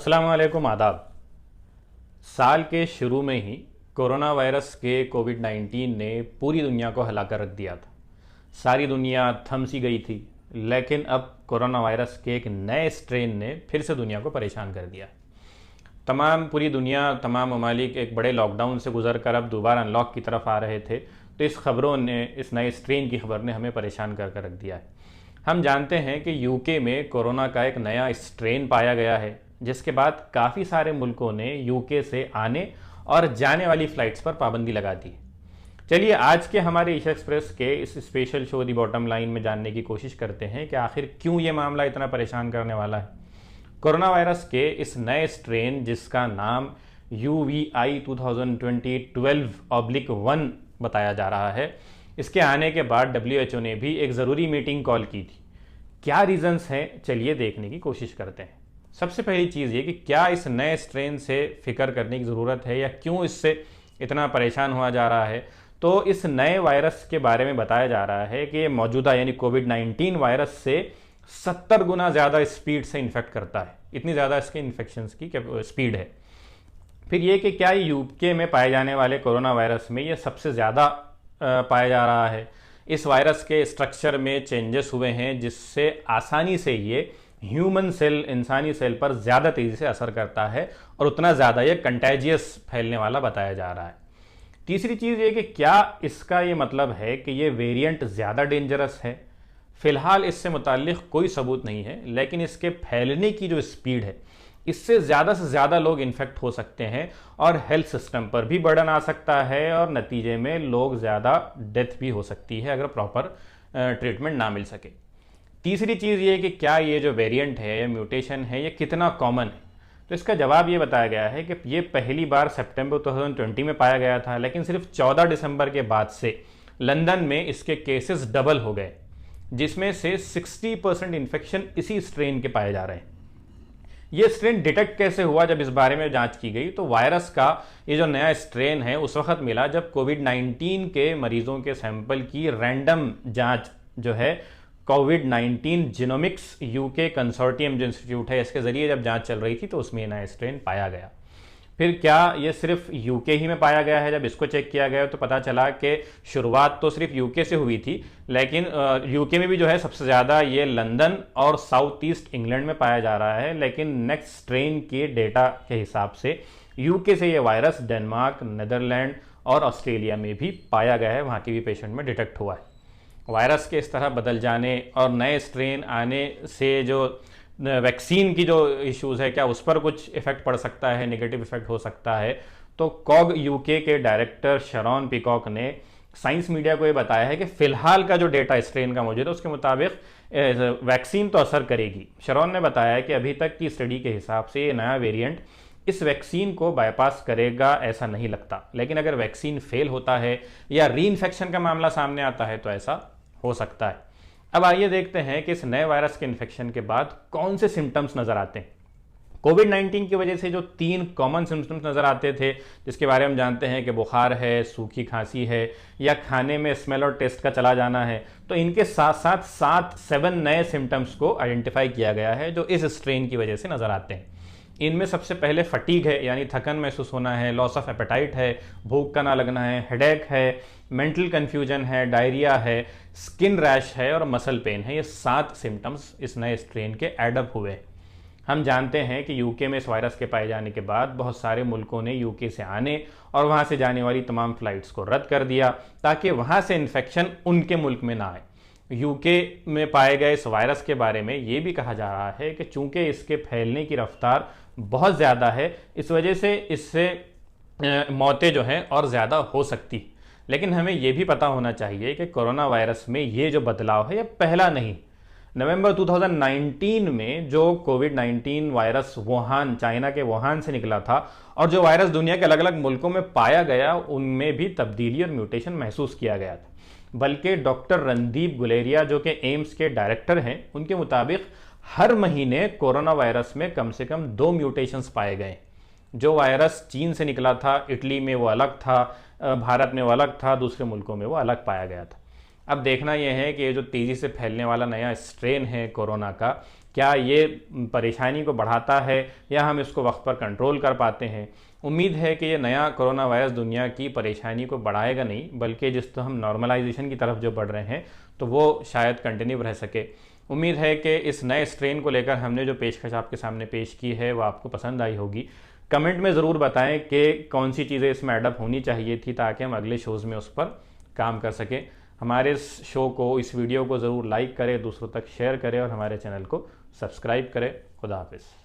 अस्सलाम वालेकुम, आदाब। साल के शुरू में ही कोरोना वायरस के कोविड-19 ने पूरी दुनिया को हिला कर रख दिया था। सारी दुनिया थम सी गई थी, लेकिन अब कोरोना वायरस के एक नए स्ट्रेन ने फिर से दुनिया को परेशान कर दिया। पूरी दुनिया, तमाम ममालिक एक बड़े लॉकडाउन से गुजर कर अब दोबारा अनलॉक की तरफ आ रहे थे, तो इस नए स्ट्रेन की खबर ने हमें परेशान कर रख दिया है। हम जानते हैं कि यूके में कोरोना का एक नया स्ट्रेन पाया गया है, जिसके बाद काफ़ी सारे मुल्कों ने यूके से आने और जाने वाली फ़्लाइट्स पर पाबंदी लगा दी। चलिए आज के हमारे ईशा एक्सप्रेस के इस स्पेशल शो दी बॉटम लाइन में जानने की कोशिश करते हैं कि आखिर क्यों ये मामला इतना परेशान करने वाला है। कोरोना वायरस के इस नए स्ट्रेन, जिसका नाम UVI 2020-12/1 बताया जा रहा है, इसके आने के बाद WHO ने भी एक ज़रूरी मीटिंग कॉल की थी। क्या रीज़न्स हैं, चलिए देखने की कोशिश करते हैं। सबसे पहली चीज़ ये कि क्या इस नए स्ट्रेन से फिक्र करने की ज़रूरत है या क्यों इससे इतना परेशान हुआ जा रहा है। तो इस नए वायरस के बारे में बताया जा रहा है कि ये मौजूदा यानी कोविड-19 वायरस से 70 गुना ज़्यादा स्पीड से इन्फेक्ट करता है। इतनी ज़्यादा इसके इन्फेक्शन की स्पीड है। फिर ये कि क्या यूके में पाए जाने वाले कोरोना वायरस में ये सबसे ज़्यादा पाया जा रहा है। इस वायरस के स्ट्रक्चर में चेंजेस हुए हैं, जिससे आसानी से ये ह्यूमन सेल, इंसानी सेल पर ज़्यादा तेज़ी से असर करता है और उतना ज़्यादा ये कंटेजियस फैलने वाला बताया जा रहा है। तीसरी चीज़ ये कि क्या इसका ये मतलब है कि ये वेरिएंट ज़्यादा डेंजरस है। फ़िलहाल इससे मुताल्लिक़ कोई सबूत नहीं है, लेकिन इसके फैलने की जो स्पीड है, इससे ज़्यादा से ज़्यादा लोग इन्फेक्ट हो सकते हैं और हेल्थ सिस्टम पर भी बर्डन आ सकता है और नतीजे में लोग ज़्यादा डेथ भी हो सकती है अगर प्रॉपर ट्रीटमेंट ना मिल सके। तीसरी चीज़ ये कि क्या ये जो वेरिएंट है या म्यूटेशन है, ये कितना कॉमन है। तो इसका जवाब ये बताया गया है कि ये पहली बार सितंबर 2020 में पाया गया था, लेकिन सिर्फ 14 दिसंबर के बाद से लंदन में इसके केसेस डबल हो गए, जिसमें से 60% इन्फेक्शन इसी स्ट्रेन के पाए जा रहे हैं। ये स्ट्रेन डिटेक्ट कैसे हुआ? जब इस बारे में जांच की गई तो वायरस का ये जो नया स्ट्रेन है उस वक्त मिला जब कोविड-19 के मरीजों के सैंपल की रैंडम जांच जो है कोविड-19 जीनोमिक्स यूके कंसोर्टियम जो इंस्टीट्यूट है, इसके जरिए जब जांच चल रही थी तो उसमें नया स्ट्रेन पाया गया। फिर क्या ये सिर्फ यूके ही में पाया गया है? जब इसको चेक किया गया तो पता चला कि शुरुआत तो सिर्फ यूके से हुई थी, लेकिन यूके में भी जो है सबसे ज़्यादा ये लंदन और साउथ ईस्ट इंग्लैंड में पाया जा रहा है। लेकिन नेक्स्ट स्ट्रेन के डेटा के हिसाब से यूके से ये वायरस डेनमार्क, नीदरलैंड और ऑस्ट्रेलिया में भी पाया गया है, वहाँ के भी पेशेंट में डिटेक्ट हुआ है। वायरस के इस तरह बदल जाने और नए स्ट्रेन आने से जो वैक्सीन की जो इश्यूज़ है, क्या उस पर कुछ इफेक्ट पड़ सकता है, नेगेटिव इफेक्ट हो सकता है। तो कॉग यूके के डायरेक्टर शरॉन पीकॉक ने साइंस मीडिया को ये बताया है कि फ़िलहाल का जो डेटा स्ट्रेन का मौजूद है उसके मुताबिक वैक्सीन तो असर करेगी। शरॉन ने बताया है कि अभी तक की स्टडी के हिसाब से ये नया वेरिएंट इस वैक्सीन को बाईपास करेगा ऐसा नहीं लगता, लेकिन अगर वैक्सीन फेल होता है या री इन्फेक्शन का मामला सामने आता है तो ऐसा हो सकता है। अब आइए देखते हैं कि इस नए वायरस के इन्फेक्शन के बाद कौन से सिम्टम्स नज़र आते हैं। कोविड-19 की वजह से जो 3 कॉमन सिम्टम्स नज़र आते थे, जिसके बारे में हम जानते हैं कि बुखार है, सूखी खांसी है या खाने में स्मेल और टेस्ट का चला जाना है, तो इनके साथ साथ 7 नए सिम्टम्स को आइडेंटिफाई किया गया है जो इस स्ट्रेन की वजह से नज़र आते हैं। इनमें सबसे पहले फटीग है, यानी थकन महसूस होना है, लॉस ऑफ एपेटाइट है, भूख का ना लगना है, हेडेक है, मेंटल कन्फ्यूजन है, डायरिया है, स्किन रैश है और मसल पेन है। ये 7 सिम्टम्स इस नए स्ट्रेन के एडअप हुए। हम जानते हैं कि यूके में इस वायरस के पाए जाने के बाद बहुत सारे मुल्कों ने यूके से आने और वहाँ से जाने वाली तमाम फ़्लाइट्स को रद्द कर दिया ताकि वहाँ से इन्फेक्शन उनके मुल्क में ना आए। यूके में पाए गए इस वायरस के बारे में ये भी कहा जा रहा है कि चूंकि इसके फैलने की रफ्तार बहुत ज़्यादा है, इस वजह से इससे मौतें जो हैं और ज़्यादा हो सकती। लेकिन हमें ये भी पता होना चाहिए कि कोरोना वायरस में ये जो बदलाव है ये पहला नहीं। नवंबर 2019 में जो कोविड-19 वायरस वुहान, चाइना के वुहान से निकला था और जो वायरस दुनिया के अलग अलग मुल्कों में पाया गया, उनमें भी तब्दीली और म्यूटेशन महसूस किया गया था। बल्कि डॉक्टर रणदीप गुलेरिया जो कि एम्स के डायरेक्टर हैं, उनके मुताबिक हर महीने कोरोना वायरस में कम से कम 2 म्यूटेशंस पाए गए। जो वायरस चीन से निकला था, इटली में वो अलग था, भारत में वो अलग था, दूसरे मुल्कों में वो अलग पाया गया था। अब देखना यह है कि ये जो तेज़ी से फैलने वाला नया स्ट्रेन है कोरोना का, क्या ये परेशानी को बढ़ाता है या हम इसको वक्त पर कंट्रोल कर पाते हैं। उम्मीद है कि ये नया कोरोना वायरस दुनिया की परेशानी को बढ़ाएगा नहीं, बल्कि जिस तो हम नॉर्मलाइजेशन की तरफ जो बढ़ रहे हैं तो वो शायद कंटिन्यू रह सके। उम्मीद है कि इस नए स्ट्रेन को लेकर हमने जो पेशकश आपके सामने पेश की है वो आपको पसंद आई होगी। कमेंट में ज़रूर बताएं कि कौन सी चीज़ें इसमें एडअप होनी चाहिए थी, ताकि हम अगले शोज़ में उस पर काम कर सकें। हमारे इस शो को, इस वीडियो को ज़रूर लाइक करें, दूसरों तक शेयर करें और हमारे चैनल को सब्सक्राइब करें। खुदा हाफिज़।